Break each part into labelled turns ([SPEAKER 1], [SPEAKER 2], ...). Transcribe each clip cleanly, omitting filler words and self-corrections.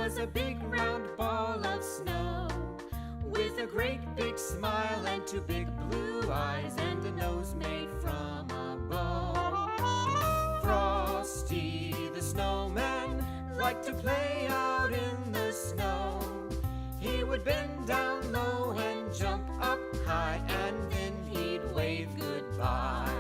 [SPEAKER 1] was a big round ball of snow, with a great big smile and two big blue eyes and a nose made from a bow. Frosty the snowman liked to play out in the snow. He would bend down low and jump up high, and then he'd wave goodbye.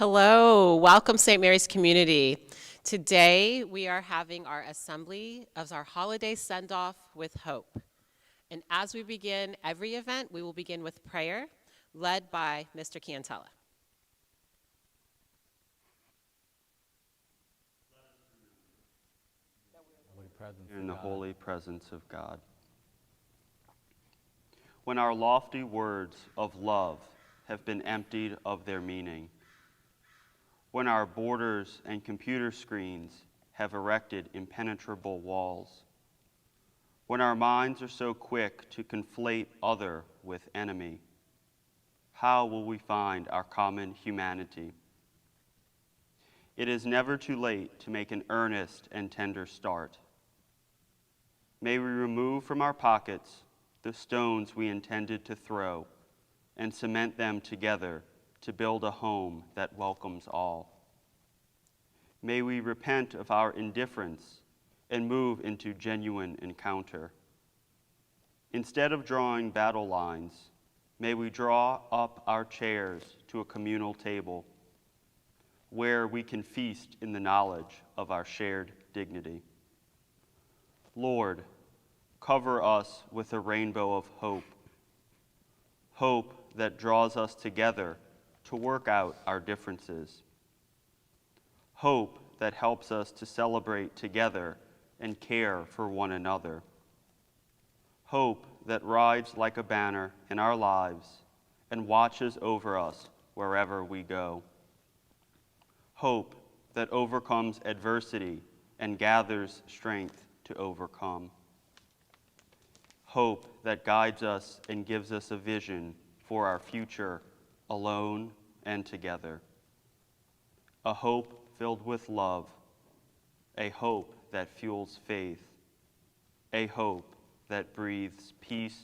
[SPEAKER 2] Hello, welcome St. Mary's community. Today, we are having our assembly of our holiday send-off with hope. And as we begin every event, we will begin with prayer, led by Mr. Cantella.
[SPEAKER 3] In the holy presence of God. When our lofty words of love have been emptied of their meaning, when our borders and computer screens have erected impenetrable walls, when our minds are so quick to conflate other with enemy, how will we find our common humanity? It is never too late to make an earnest and tender start. May we remove from our pockets the stones we intended to throw and cement them together to build a home that welcomes all. May we repent of our indifference and move into genuine encounter. Instead of drawing battle lines, may we draw up our chairs to a communal table where we can feast in the knowledge of our shared dignity. Lord, cover us with a rainbow of hope, hope that draws us together to work out our differences, hope that helps us to celebrate together and care for one another, hope that rides like a banner in our lives and watches over us wherever we go, hope that overcomes adversity and gathers strength to overcome, hope that guides us and gives us a vision for our future alone and together, a hope filled with love, a hope that fuels faith, a hope that breathes peace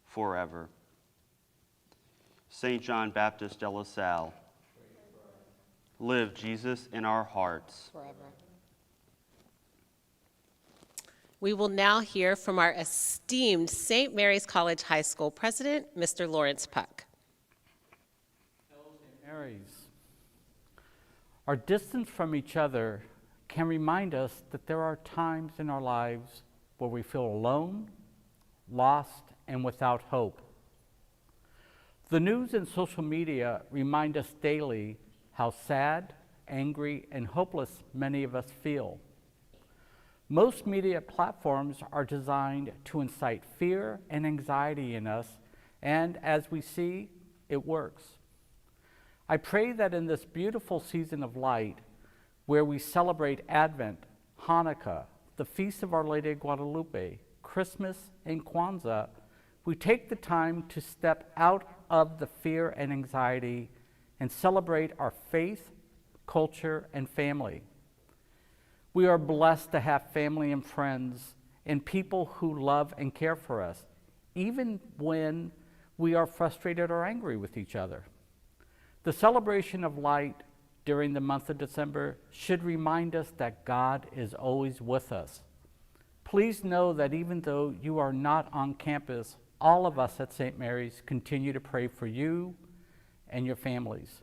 [SPEAKER 3] forever. St. John Baptist de La Salle, live Jesus in our hearts.
[SPEAKER 2] Forever. We will now hear from our esteemed St. Mary's College High School president, Mr. Lawrence Puck.
[SPEAKER 4] Hello, St. Mary's. Our distance from each other can remind us that there are times in our lives where we feel alone, lost, and without hope. The news and social media remind us daily how sad, angry, and hopeless many of us feel. Most media platforms are designed to incite fear and anxiety in us, and as we see, it works. I pray that in this beautiful season of light, where we celebrate Advent, Hanukkah, the Feast of Our Lady of Guadalupe, Christmas, and Kwanzaa, we take the time to step out of the fear and anxiety and celebrate our faith, culture, and family. We are blessed to have family and friends and people who love and care for us, even when we are frustrated or angry with each other. The celebration of light during the month of December should remind us that God is always with us. Please know that even though you are not on campus, all of us at St. Mary's continue to pray for you and your families.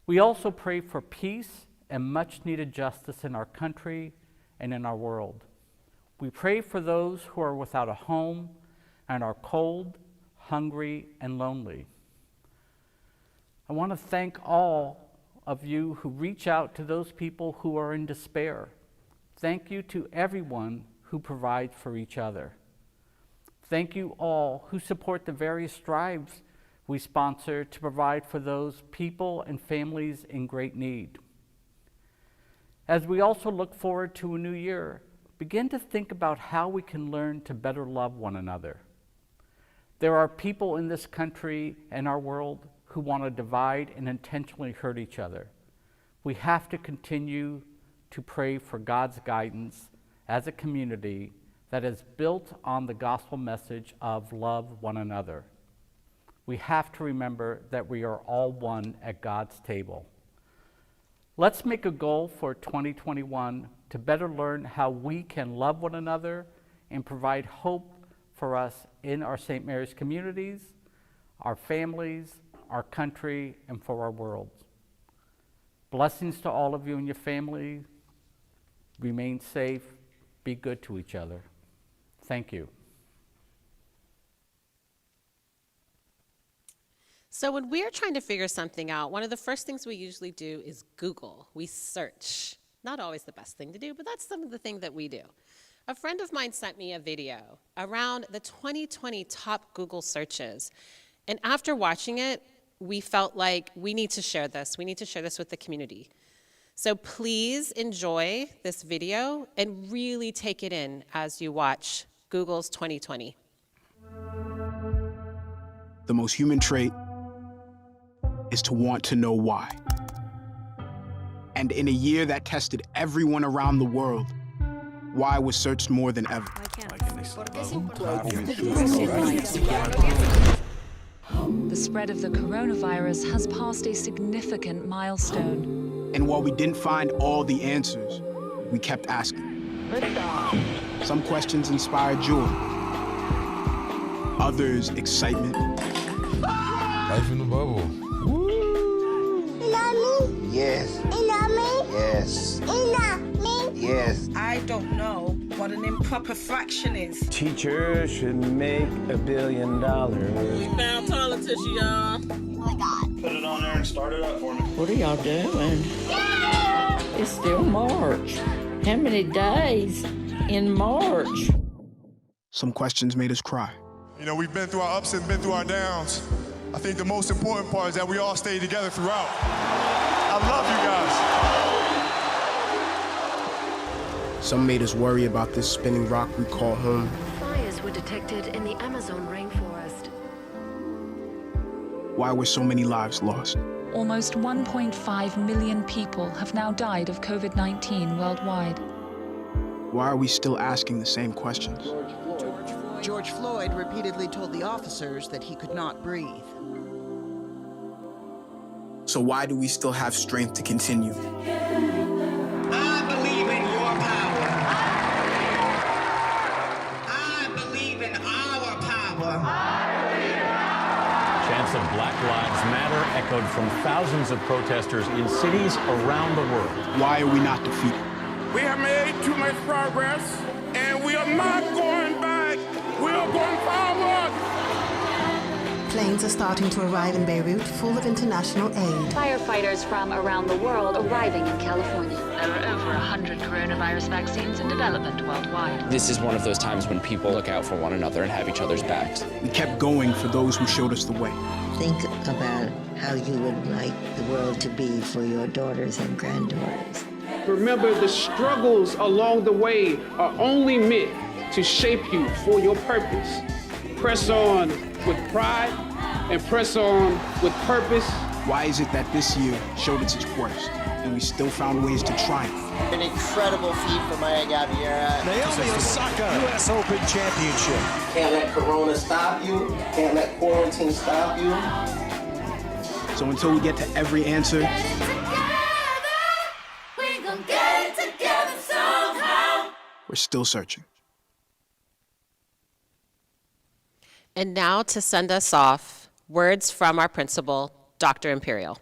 [SPEAKER 4] We also pray for peace and much needed justice in our country and in our world. We pray for those who are without a home and are cold, hungry, and lonely. I want to thank all of you who reach out to those people who are in despair. Thank you to everyone who provides for each other. Thank you all who support the various drives we sponsor to provide for those people and families in great need. As we also look forward to a new year, begin to think about how we can learn to better love one another. There are people in this country and our world who want to divide and intentionally hurt each other. We have to continue to pray for God's guidance as a community that is built on the gospel message of love one another. We have to remember that we are all one at God's table. Let's make a goal for 2021 to better learn how we can love one another and provide hope for us in our St. Mary's communities, our families, our country, and for our world. Blessings to all of you and your family. Remain safe. Be good to each other. Thank you.
[SPEAKER 2] So when we're trying to figure something out, one of the first things we usually do is Google. We search. Not always the best thing to do, but that's some of the things that we do. A friend of mine sent me a video around the 2020 top Google searches. And after watching it, we felt like we need to share this. We need to share this with the community. So please enjoy this video and really take it in as you watch Google's 2020.
[SPEAKER 5] The most human trait is to want to know why. And in a year that tested everyone around the world, why was searched more than ever.
[SPEAKER 6] The spread of the coronavirus has passed a significant milestone.
[SPEAKER 5] And while we didn't find all the answers, we kept asking. Some questions inspired joy, others excitement.
[SPEAKER 7] Life in the bubble.
[SPEAKER 8] Yes. Yes. Yes.
[SPEAKER 9] I don't know what an improper fraction is.
[SPEAKER 8] Teachers should make $1 billion.
[SPEAKER 9] We found toilet tissue, y'all.
[SPEAKER 10] Oh my God.
[SPEAKER 11] Put it on there and start it up for me.
[SPEAKER 12] What are y'all doing? It's still March. How many days in March?
[SPEAKER 5] Some questions made us cry.
[SPEAKER 13] You know, we've been through our ups and been through our downs. I think the most important part is that we all stayed together throughout. I love you guys.
[SPEAKER 5] Some made us worry about this spinning rock we call home.
[SPEAKER 14] Fires were detected in the Amazon rainforest.
[SPEAKER 5] Why were so many lives lost?
[SPEAKER 6] Almost 1.5 million people have now died of COVID-19 worldwide.
[SPEAKER 5] Why are we still asking the same questions?
[SPEAKER 9] George Floyd repeatedly told the officers that he could not breathe.
[SPEAKER 5] So why do we still have strength to continue?
[SPEAKER 8] I believe in your power. I believe in our power.
[SPEAKER 15] Chants of Black Lives Matter echoed from thousands of protesters in cities around the world.
[SPEAKER 5] Why are we not defeated?
[SPEAKER 13] We have made too much progress, and we are not going back. We are going forward.
[SPEAKER 16] Planes are starting to arrive in Beirut, full of international aid.
[SPEAKER 14] Firefighters from around the world arriving in California.
[SPEAKER 6] There are over 100 coronavirus vaccines in development worldwide.
[SPEAKER 17] This is one of those times when people look out for one another and have each other's backs.
[SPEAKER 5] We kept going for those who showed us the way.
[SPEAKER 18] Think about how you would like the world to be for your daughters and granddaughters.
[SPEAKER 19] Remember, the struggles along the way are only meant to shape you for your purpose. Press on with pride and press on with purpose.
[SPEAKER 5] Why is it that this year showed us its worst and we still found ways to triumph?
[SPEAKER 8] An incredible feat for Maya Gabeira.
[SPEAKER 11] Naomi Osaka, U.S. Open Championship.
[SPEAKER 8] Can't let Corona stop you. Can't let quarantine stop you.
[SPEAKER 5] So until we get to every answer, we're still searching.
[SPEAKER 2] And now to send us off, words from our principal, Dr. Imperial.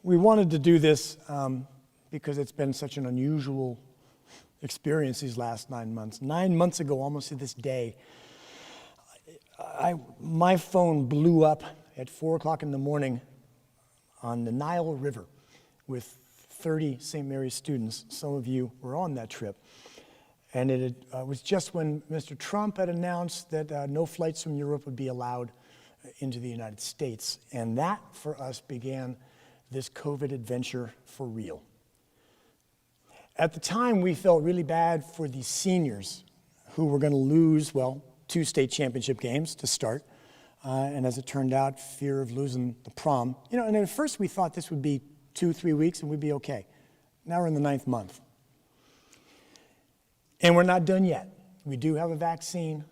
[SPEAKER 20] We wanted to do this because it's been such an unusual experience these last 9 months. 9 months ago, almost to this day, my phone blew up at 4 o'clock in the morning on the Nile River with 30 St. Mary's students. Some of you were on that trip. And it was just when Mr. Trump had announced that no flights from Europe would be allowed into the United States. And that, for us, began this COVID adventure for real. At the time, we felt really bad for the seniors who were going to lose, well, 2 state championship games to start. And as it turned out, fear of losing the prom. You know, and at first we thought this would be 2-3 weeks and we'd be okay. Now we're in the 9th month. And we're not done yet. We do have a vaccine,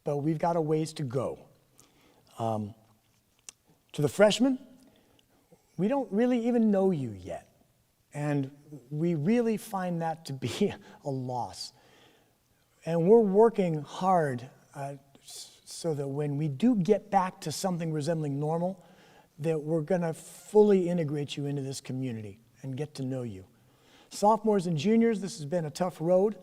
[SPEAKER 20] but we've got a ways to go. To the freshmen, we don't really even know you yet. And we really find that to be a loss. And we're working hard so that when we do get back to something resembling normal, that we're going to fully integrate you into this community and get to know you. Sophomores and juniors, this has been a tough road,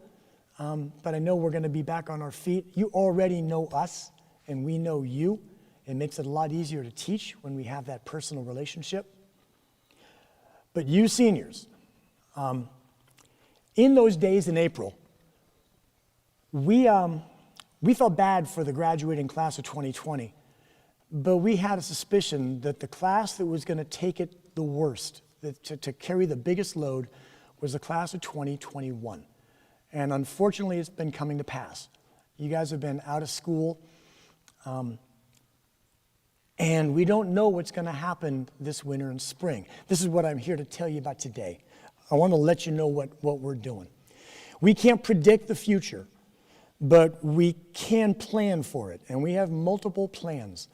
[SPEAKER 20] but I know we're going to be back on our feet. You already know us, and we know you. It makes it a lot easier to teach when we have that personal relationship. But you seniors, in those days in April, we felt bad for the graduating class of 2020, but we had a suspicion that the class that was going to take it the worst, to carry the biggest load, was the class of 2021. And unfortunately, it's been coming to pass. You guys have been out of school, and we don't know what's going to happen this winter and spring. This is what I'm here to tell you about today. I want to let you know what we're doing. We can't predict the future, but we can plan for it, and we have multiple plans.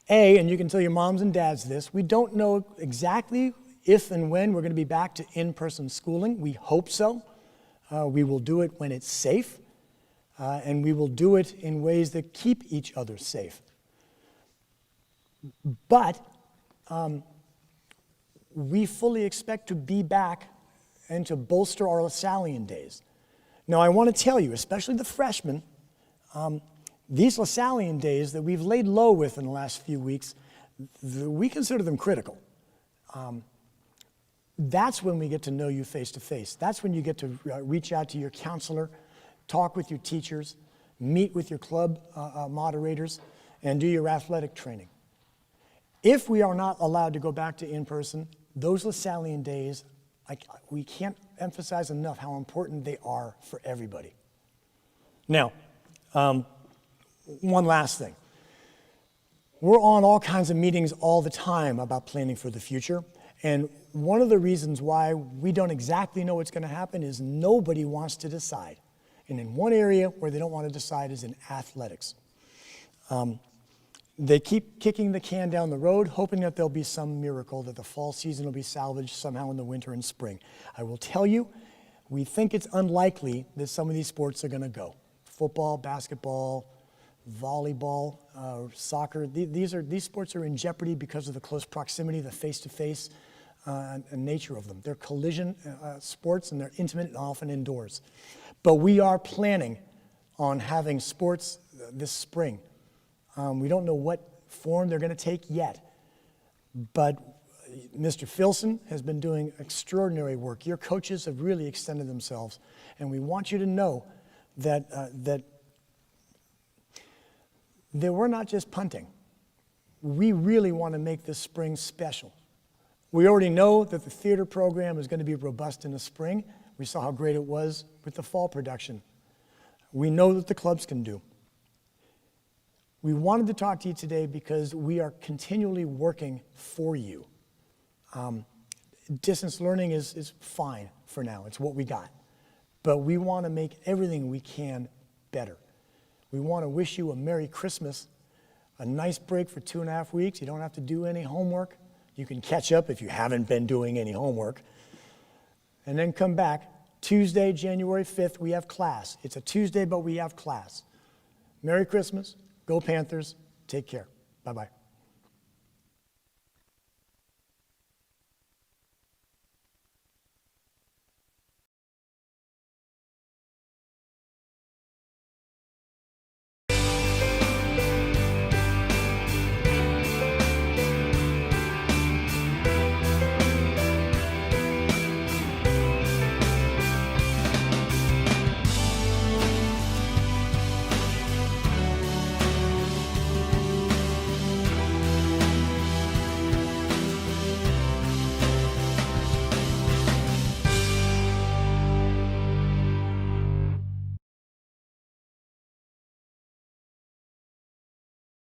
[SPEAKER 20] And you can tell your moms and dads this, we don't know exactly if and when we're going to be back to in-person schooling. We hope so. We will do it when it's safe, and we will do it in ways that keep each other safe. But we fully expect to be back and to bolster our LaSallian days. Now, I want to tell you, especially the freshmen, these LaSallian days that we've laid low with in the last few weeks, we consider them critical. That's when we get to know you face to face. That's when you get to reach out to your counselor, talk with your teachers, meet with your club moderators, and do your athletic training. If we are not allowed to go back to in-person, those LaSallian days, we can't emphasize enough how important they are for everybody. Now, one last thing. We're on all kinds of meetings all the time about planning for the future, and one of the reasons why we don't exactly know what's going to happen is nobody wants to decide. And in one area where they don't want to decide is in athletics. They keep kicking the can down the road, hoping that there'll be some miracle, that the fall season will be salvaged somehow in the winter and spring. I will tell you, we think it's unlikely that some of these sports are going to go. Football, basketball, volleyball, soccer, these sports are in jeopardy because of the close proximity, the face-to-face nature of them. They're collision sports, and they're intimate and often indoors. But we are planning on having sports this spring. We don't know what form they're going to take yet, but Mr. Filson has been doing extraordinary work. Your coaches have really extended themselves, and we want you to know that we're not just punting. We really want to make this spring special. We already know that the theater program is going to be robust in the spring. We saw how great it was with the fall production. We know that the clubs can do. We wanted to talk to you today because we are continually working for you. Distance learning is fine for now. It's what we got. But we want to make everything we can better. We want to wish you a Merry Christmas, a nice break for 2.5 weeks. You don't have to do any homework. You can catch up if you haven't been doing any homework. And then come back. Tuesday, January 5th, we have class. It's a Tuesday, but we have class. Merry Christmas. Go Panthers. Take care. Bye-bye.